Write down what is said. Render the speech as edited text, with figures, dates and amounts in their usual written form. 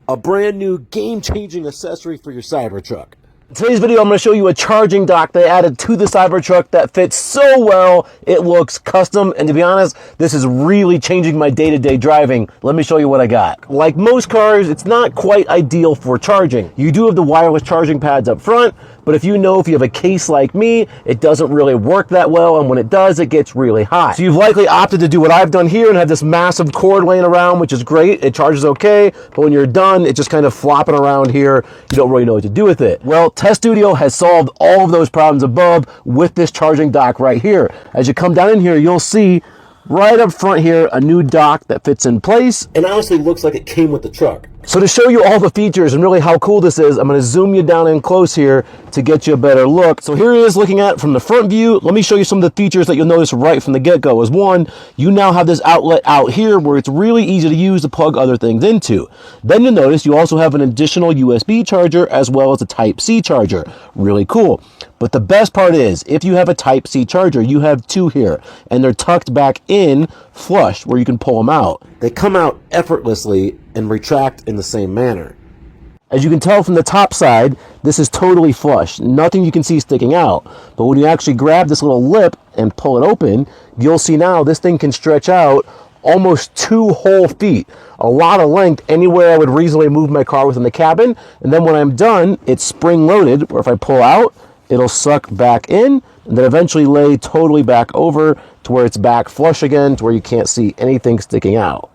a brand new game-changing accessory for your Cybertruck. In today's video, I'm going to show you a charging dock they added to the Cybertruck that fits so well, it looks custom, and to be honest, this is really changing my day-to-day driving. Let me show you what I got. Like most cars, it's not quite ideal for charging. You do have the wireless charging pads up front, but if you have a case like me, it doesn't really work that well, and when it does, it gets really hot. So you've likely opted to do what I've done here and have this massive cord laying around, which is great. It charges okay, but when you're done, it's just kind of flopping around here. You don't really know what to do with it. Well, Test Studio has solved all of those problems above with this charging dock right here. As you come down in here, you'll see right up front here a new dock that fits in place. And honestly looks like it came with the truck. So to show you all the features and really how cool this is, I'm going to zoom you down in close here to get you a better look. So here it is looking at it from the front view. Let me show you some of the features that you'll notice right from the get-go. Is one, you now have this outlet out here where it's really easy to use to plug other things into. Then you'll notice you also have an additional USB charger as well as a Type-C charger. Really cool. But the best part is, if you have a Type-C charger, you have two here, and they're tucked back in flush where you can pull them out. They come out effortlessly and retract in the same manner. As you can tell from the top side, this is totally flush. Nothing you can see sticking out. But when you actually grab this little lip and pull it open, you'll see now this thing can stretch out almost 2 whole feet. A lot of length anywhere I would reasonably move my car within the cabin. And then when I'm done, it's spring loaded, where if I pull out, it'll suck back in and then eventually lay totally back over to where it's back flush again, to where you can't see anything sticking out.